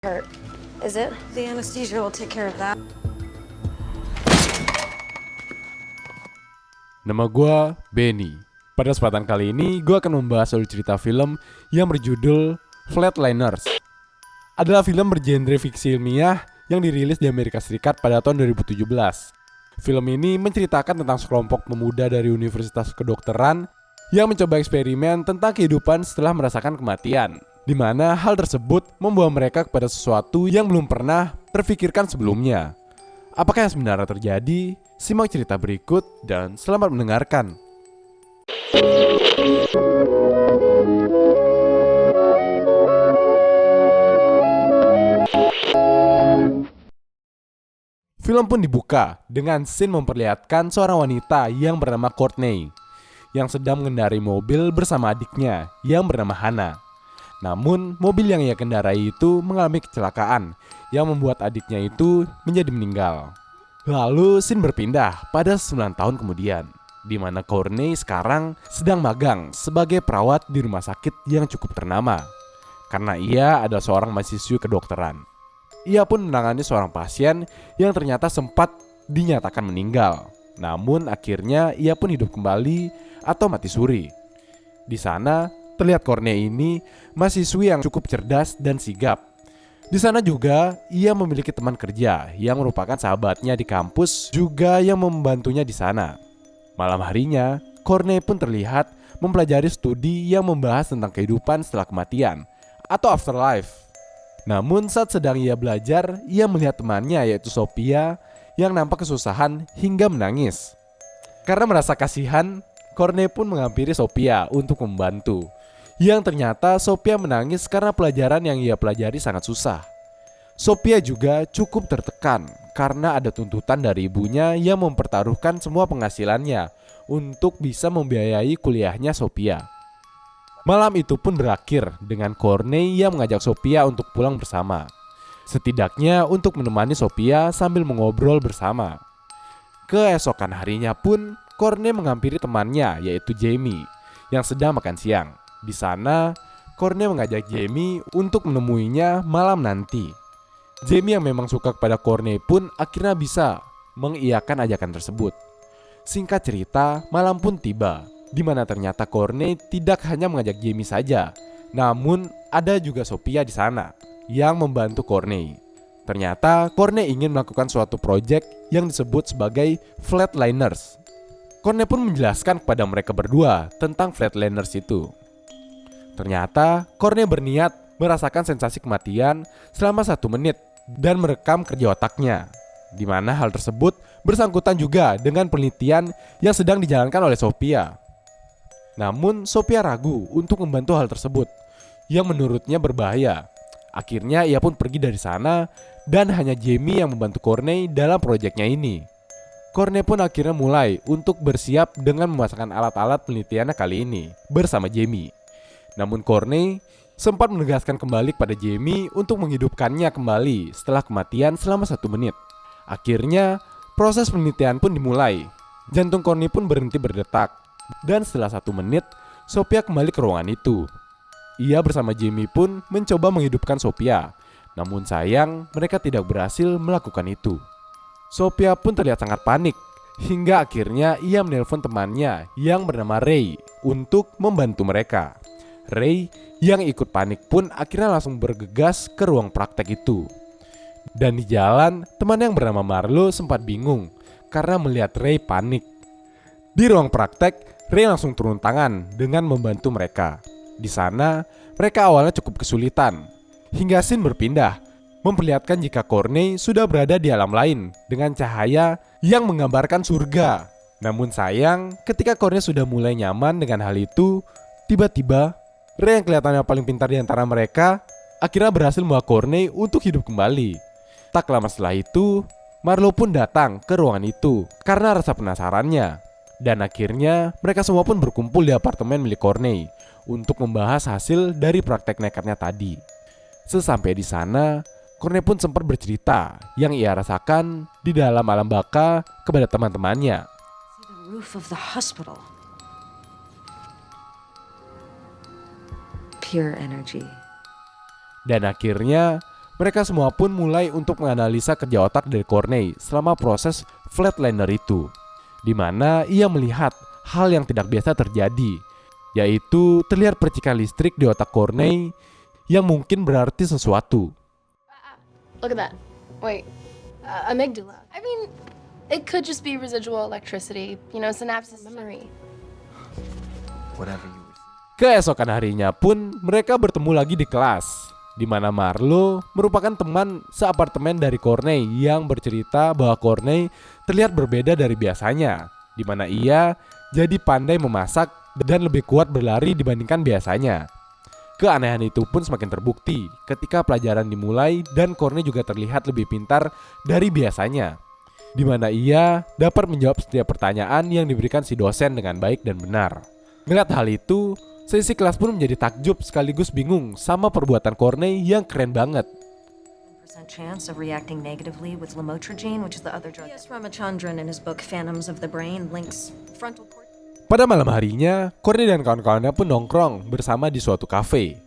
hurt, is it? The anesthesia will take care of that. Nama gue Benny. Pada kesempatan kali ini, gue akan membahas soal cerita film yang berjudul Flatliners. Adalah film bergenre fiksi ilmiah yang dirilis di Amerika Serikat pada tahun 2017. Film ini menceritakan tentang sekelompok pemuda dari Universitas Kedokteran yang mencoba eksperimen tentang kehidupan setelah merasakan kematian, di mana hal tersebut membawa mereka kepada sesuatu yang belum pernah terfikirkan sebelumnya. Apakah yang sebenarnya terjadi? Simak cerita berikut dan selamat mendengarkan. Film pun dibuka dengan scene memperlihatkan seorang wanita yang bernama Courtney yang sedang mengendarai mobil bersama adiknya yang bernama Hannah. Namun, mobil yang ia kendarai itu mengalami kecelakaan yang membuat adiknya itu menjadi meninggal. Lalu, scene berpindah pada 9 tahun kemudian, di mana Courtney sekarang sedang magang sebagai perawat di rumah sakit yang cukup ternama, karena ia adalah seorang mahasiswi kedokteran. Ia pun menangani seorang pasien yang ternyata sempat dinyatakan meninggal. Namun akhirnya ia pun hidup kembali atau mati suri. Di sana terlihat Courtney ini mahasiswi yang cukup cerdas dan sigap. Di sana juga ia memiliki teman kerja yang merupakan sahabatnya di kampus juga yang membantunya di sana. Malam harinya, Courtney pun terlihat mempelajari studi yang membahas tentang kehidupan setelah kematian atau afterlife. Namun saat sedang ia belajar, ia melihat temannya yaitu Sophia yang nampak kesusahan hingga menangis. Karena merasa kasihan, Courtney pun menghampiri Sophia untuk membantu. Yang ternyata Sophia menangis karena pelajaran yang ia pelajari sangat susah. Sophia juga cukup tertekan karena ada tuntutan dari ibunya yang mempertaruhkan semua penghasilannya untuk bisa membiayai kuliahnya Sophia. Malam itu pun berakhir dengan Courtney yang mengajak Sophia untuk pulang bersama. Setidaknya untuk menemani Sophia sambil mengobrol bersama. Keesokan harinya pun Courtney menghampiri temannya yaitu Jamie yang sedang makan siang. Di sana Courtney mengajak Jamie untuk menemuinya malam nanti. Jamie yang memang suka kepada Courtney pun akhirnya bisa mengiyakan ajakan tersebut. Singkat cerita, malam pun tiba, di mana ternyata Courtney tidak hanya mengajak Jamie saja, namun ada juga Sophia di sana yang membantu Courtney. Ternyata Courtney ingin melakukan suatu proyek yang disebut sebagai Flatliners. Courtney pun menjelaskan kepada mereka berdua tentang Flatliners itu. Ternyata Courtney berniat merasakan sensasi kematian selama 1 menit dan merekam kerja otaknya, di mana hal tersebut bersangkutan juga dengan penelitian yang sedang dijalankan oleh Sophia. Namun Sophia ragu untuk membantu hal tersebut yang menurutnya berbahaya. Akhirnya ia pun pergi dari sana dan hanya Jamie yang membantu Courtney dalam proyeknya ini. Courtney pun akhirnya mulai untuk bersiap dengan memasangkan alat-alat penelitiannya kali ini bersama Jamie. Namun Courtney sempat menegaskan kembali kepada Jamie untuk menghidupkannya kembali setelah kematian selama 1 menit. Akhirnya proses penelitian pun dimulai. Jantung Courtney pun berhenti berdetak. Dan setelah 1 menit, Sophia kembali ke ruangan itu. Ia bersama Jamie pun mencoba menghidupkan Sophia. Namun sayang, mereka tidak berhasil melakukan itu. Sophia pun terlihat sangat panik. Hingga akhirnya ia menelpon temannya yang bernama Ray untuk membantu mereka. Ray yang ikut panik pun akhirnya langsung bergegas ke ruang praktek itu. Dan di jalan, teman yang bernama Marlo sempat bingung karena melihat Ray panik. Di ruang praktek, Ray langsung turun tangan dengan membantu mereka. Di sana, mereka awalnya cukup kesulitan. Hingga scene berpindah, memperlihatkan jika Courtney sudah berada di alam lain dengan cahaya yang menggambarkan surga. Namun sayang, ketika Courtney sudah mulai nyaman dengan hal itu, tiba-tiba Ray yang kelihatannya paling pintar di antara mereka akhirnya berhasil membawa Courtney untuk hidup kembali. Tak lama setelah itu, Marlo pun datang ke ruangan itu karena rasa penasarannya. Dan akhirnya mereka semua pun berkumpul di apartemen milik Courtney untuk membahas hasil dari praktek nekatnya tadi. Sesampai di sana, Courtney pun sempat bercerita yang ia rasakan di dalam alam baka kepada teman-temannya. The roof of the hospital. Pure energy. Dan akhirnya mereka semua pun mulai untuk menganalisa kerja otak dari Courtney selama proses flatliner itu, di mana ia melihat hal yang tidak biasa terjadi, yaitu terlihat percikan listrik di otak Courtney yang mungkin berarti sesuatu. Look at that. Wait, amygdala. I mean, it could just be residual electricity, synapses memory. Whatever you were. Keesokan harinya pun mereka bertemu lagi di kelas, di mana Marlo merupakan teman seapartemen dari Courtney yang bercerita bahwa Courtney terlihat berbeda dari biasanya, di mana ia jadi pandai memasak dan lebih kuat berlari dibandingkan biasanya. Keanehan itu pun semakin terbukti ketika pelajaran dimulai dan Courtney juga terlihat lebih pintar dari biasanya, di mana ia dapat menjawab setiap pertanyaan yang diberikan si dosen dengan baik dan benar. Melihat hal itu, sesi kelas pun menjadi takjub sekaligus bingung sama perbuatan Courtney yang keren banget. Percent chance of reacting negatively with lamotrigine, which is the other drug. Yes, Ramachandran in his book Phantoms of the Brain links frontal cortex. Pada malam harinya, Courtney dan kawan-kawannya pun nongkrong bersama di suatu kafe.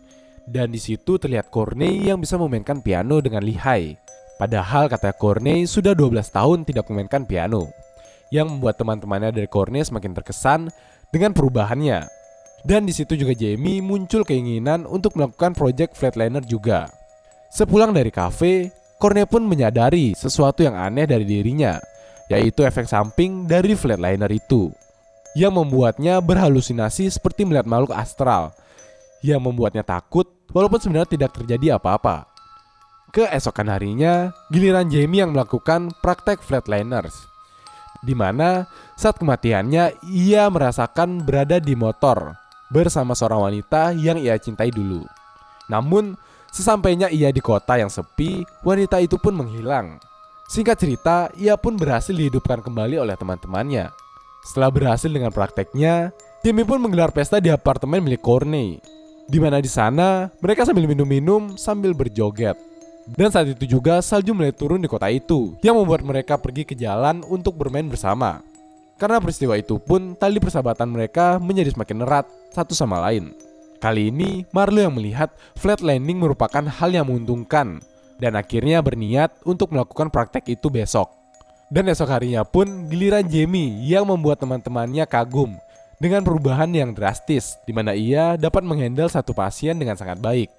Dan di situ terlihat Courtney yang bisa memainkan piano dengan lihai. Padahal kata Courtney sudah 12 tahun tidak memainkan piano, yang membuat teman-temannya dari Courtney semakin terkesan dengan perubahannya. Dan di situ juga Jamie muncul keinginan untuk melakukan project flatliner juga. Sepulang dari kafe, Courtney pun menyadari sesuatu yang aneh dari dirinya, yaitu efek samping dari flatliner itu, yang membuatnya berhalusinasi seperti melihat makhluk astral, yang membuatnya takut walaupun sebenarnya tidak terjadi apa-apa. Keesokan harinya, giliran Jamie yang melakukan praktek flatliners, di mana saat kematiannya ia merasakan berada di motor bersama seorang wanita yang ia cintai dulu. Namun, sesampainya ia di kota yang sepi, wanita itu pun menghilang. Singkat cerita, ia pun berhasil dihidupkan kembali oleh teman-temannya. Setelah berhasil dengan prakteknya, Jamie pun menggelar pesta di apartemen milik Courtney, di mana di sana mereka sambil minum-minum sambil berjoget. Dan saat itu juga salju mulai turun di kota itu, yang membuat mereka pergi ke jalan untuk bermain bersama. Karena peristiwa itu pun tali persahabatan mereka menjadi semakin erat satu sama lain. Kali ini Marlo yang melihat flatlining merupakan hal yang menguntungkan, dan akhirnya berniat untuk melakukan praktek itu besok. Dan esok harinya pun giliran Jamie yang membuat teman-temannya kagum dengan perubahan yang drastis, di mana ia dapat menghandle satu pasien dengan sangat baik.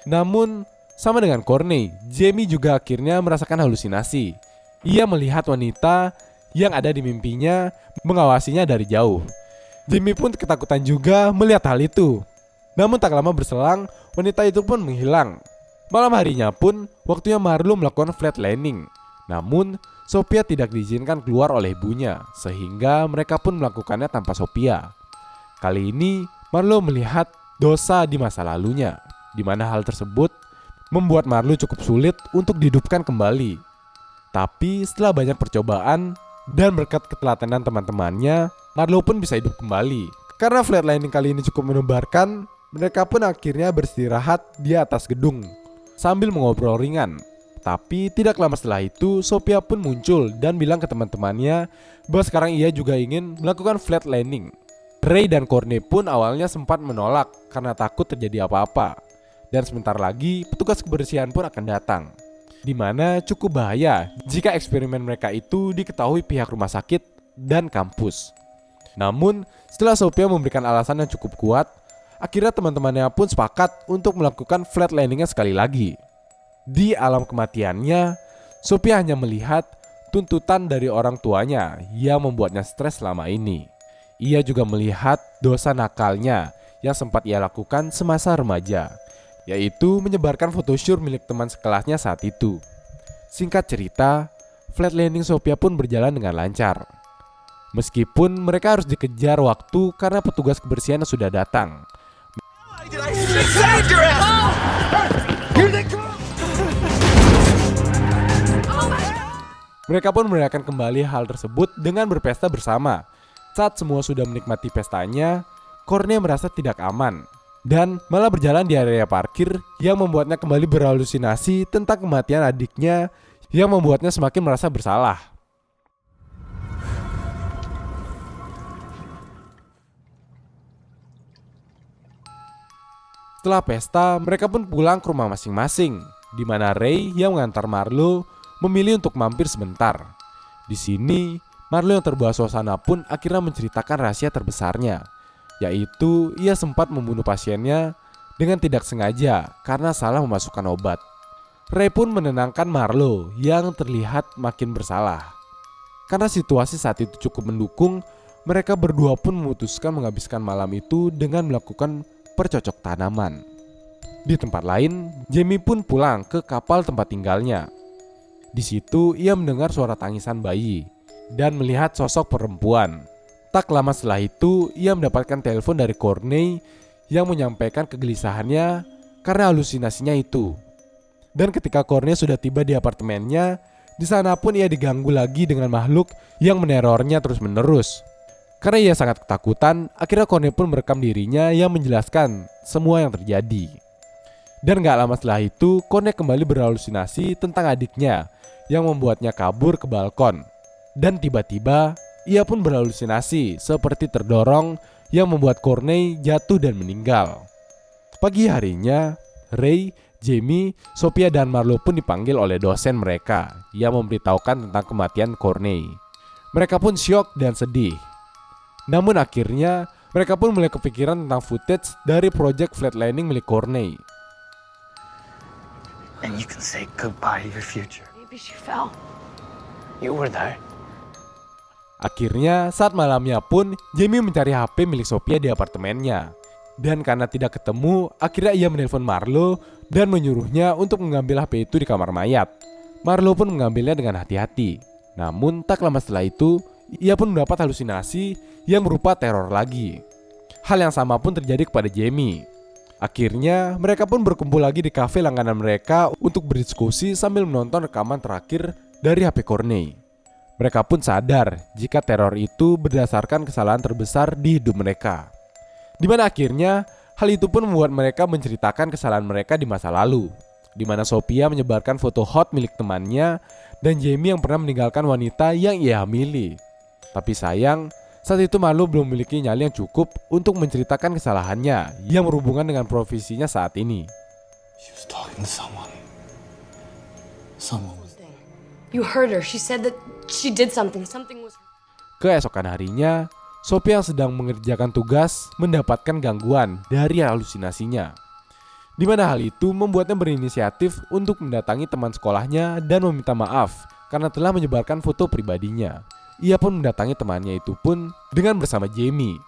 Namun, sama dengan Courtney, Jamie juga akhirnya merasakan halusinasi. Ia melihat wanita yang ada di mimpinya mengawasinya dari jauh. Jamie pun ketakutan juga melihat hal itu. Namun tak lama berselang, wanita itu pun menghilang. Malam harinya pun waktunya Marlo melakukan flatlining. Namun, Sophia tidak diizinkan keluar oleh ibunya, sehingga mereka pun melakukannya tanpa Sophia. Kali ini, Marlo melihat dosa di masa lalunya, di mana hal tersebut membuat Marlo cukup sulit untuk dihidupkan kembali. Tapi setelah banyak percobaan dan berkat ketelatenan teman-temannya, Marlo pun bisa hidup kembali. Karena flatlining kali ini cukup mendebarkan, mereka pun akhirnya beristirahat di atas gedung sambil mengobrol ringan. Tapi tidak lama setelah itu, Sophia pun muncul dan bilang ke teman-temannya bahwa sekarang ia juga ingin melakukan flatlining. Ray dan Courtney pun awalnya sempat menolak karena takut terjadi apa-apa. Dan sebentar lagi petugas kebersihan pun akan datang, di mana cukup bahaya jika eksperimen mereka itu diketahui pihak rumah sakit dan kampus. Namun setelah Sophia memberikan alasan yang cukup kuat, akhirnya teman-temannya pun sepakat untuk melakukan flatliningnya sekali lagi. Di alam kematiannya, Sophia hanya melihat tuntutan dari orang tuanya yang membuatnya stres selama ini. Ia juga melihat dosa nakalnya yang sempat ia lakukan semasa remaja, yaitu menyebarkan photoshoot milik teman sekelasnya saat itu. Singkat cerita, flatlining Sophia pun berjalan dengan lancar. Meskipun mereka harus dikejar waktu karena petugas kebersihan sudah datang. Mereka pun merayakan kembali hal tersebut dengan berpesta bersama. Saat semua sudah menikmati pestanya, Courtney merasa tidak aman dan malah berjalan di area parkir yang membuatnya kembali berhalusinasi tentang kematian adiknya yang membuatnya semakin merasa bersalah. Setelah pesta, mereka pun pulang ke rumah masing-masing di mana Ray yang mengantar Marlo memilih untuk mampir sebentar. Di sini, Marlo yang terbawa suasana pun akhirnya menceritakan rahasia terbesarnya, yaitu ia sempat membunuh pasiennya dengan tidak sengaja karena salah memasukkan obat. Ray pun menenangkan Marlo yang terlihat makin bersalah. Karena situasi saat itu cukup mendukung, mereka berdua pun memutuskan menghabiskan malam itu dengan melakukan percocok tanaman. Di tempat lain, Jamie pun pulang ke kapal tempat tinggalnya. Di situ ia mendengar suara tangisan bayi dan melihat sosok perempuan. Tak lama setelah itu, ia mendapatkan telepon dari Courtney yang menyampaikan kegelisahannya karena halusinasinya itu. Dan ketika Courtney sudah tiba di apartemennya, di sana pun ia diganggu lagi dengan makhluk yang menerornya terus-menerus. Karena ia sangat ketakutan, akhirnya Courtney pun merekam dirinya yang menjelaskan semua yang terjadi. Dan gak lama setelah itu, Courtney kembali berhalusinasi tentang adiknya yang membuatnya kabur ke balkon. Dan tiba-tiba, ia pun berhalusinasi seperti terdorong yang membuat Courtney jatuh dan meninggal. Pagi harinya, Ray, Jamie, Sophia dan Marlo pun dipanggil oleh dosen mereka yang memberitahukan tentang kematian Courtney. Mereka pun syok dan sedih. Namun akhirnya mereka pun mulai kepikiran tentang footage dari project flatlining milik Courtney. And you can say goodbye to your future. Maybe she fell. You were there. Akhirnya saat malamnya pun Jamie mencari HP milik Sophia di apartemennya. Dan karena tidak ketemu, akhirnya ia menelpon Marlo dan menyuruhnya untuk mengambil HP itu di kamar mayat. Marlo pun mengambilnya dengan hati-hati. Namun tak lama setelah itu, ia pun mendapat halusinasi yang berupa teror lagi. Hal yang sama pun terjadi kepada Jamie. Akhirnya mereka pun berkumpul lagi di kafe langganan mereka untuk berdiskusi sambil menonton rekaman terakhir dari HP Courtney. Mereka pun sadar jika teror itu berdasarkan kesalahan terbesar di hidup mereka. Di mana akhirnya hal itu pun membuat mereka menceritakan kesalahan mereka di masa lalu, di mana Sophia menyebarkan foto hot milik temannya dan Jamie yang pernah meninggalkan wanita yang ia hamili. Tapi sayang, saat itu Marlo belum memiliki nyali yang cukup untuk menceritakan kesalahannya yang berhubungan dengan profesinya saat ini. She was talking to someone. Someone was there. You heard her. She said that she did something. Something was. Keesokan harinya, Sophia yang sedang mengerjakan tugas mendapatkan gangguan dari halusinasinya. Di mana hal itu membuatnya berinisiatif untuk mendatangi teman sekolahnya dan meminta maaf karena telah menyebarkan foto pribadinya. Ia pun mendatangi temannya itu pun dengan bersama Jamie.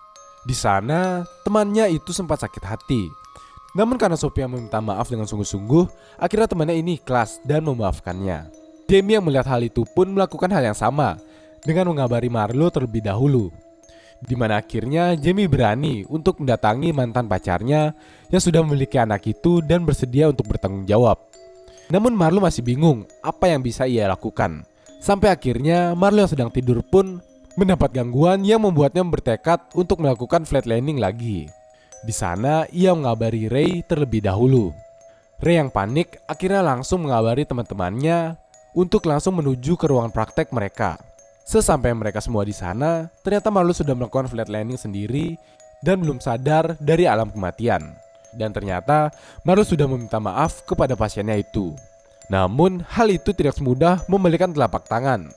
Di sana, temannya itu sempat sakit hati. Namun karena Sophia meminta maaf dengan sungguh-sungguh, akhirnya temannya ini ikhlas dan memaafkannya. Jamie yang melihat hal itu pun melakukan hal yang sama dengan mengabari Marlo terlebih dahulu. Di mana akhirnya Jamie berani untuk mendatangi mantan pacarnya yang sudah memiliki anak itu dan bersedia untuk bertanggung jawab. Namun Marlo masih bingung apa yang bisa ia lakukan. Sampai akhirnya Marlo yang sedang tidur pun mendapat gangguan yang membuatnya bertekad untuk melakukan flatlining lagi. Di sana ia mengabari Ray terlebih dahulu. Ray yang panik akhirnya langsung mengabari teman-temannya untuk langsung menuju ke ruangan praktek mereka. Sesampai mereka semua di sana, ternyata Marlo sudah melakukan flatlining sendiri dan belum sadar dari alam kematian. Dan ternyata Marlo sudah meminta maaf kepada pasiennya itu. Namun hal itu tidak semudah membalikan telapak tangan.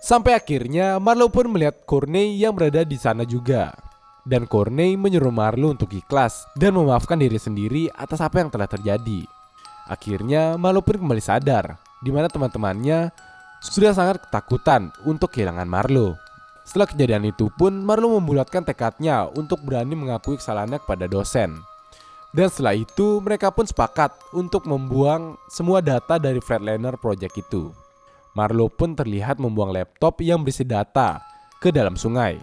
Sampai akhirnya Marlo pun melihat Courtney yang berada di sana juga. Dan Courtney menyuruh Marlo untuk ikhlas dan memaafkan diri sendiri atas apa yang telah terjadi. Akhirnya Marlo pun kembali sadar, di mana teman-temannya sudah sangat ketakutan untuk kehilangan Marlo. Setelah kejadian itu pun Marlo membulatkan tekadnya untuk berani mengakui kesalahannya kepada dosen. Dan setelah itu mereka pun sepakat untuk membuang semua data dari Flatliner Project itu. Marlo pun terlihat membuang laptop yang berisi data ke dalam sungai.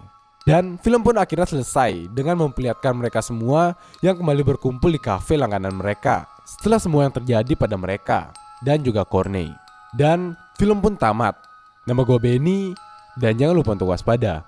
Dan film pun akhirnya selesai dengan memperlihatkan mereka semua yang kembali berkumpul di kafe langganan mereka setelah semua yang terjadi pada mereka dan juga Courtney. Dan film pun tamat. Nama gue Benny, dan jangan lupa untuk waspada.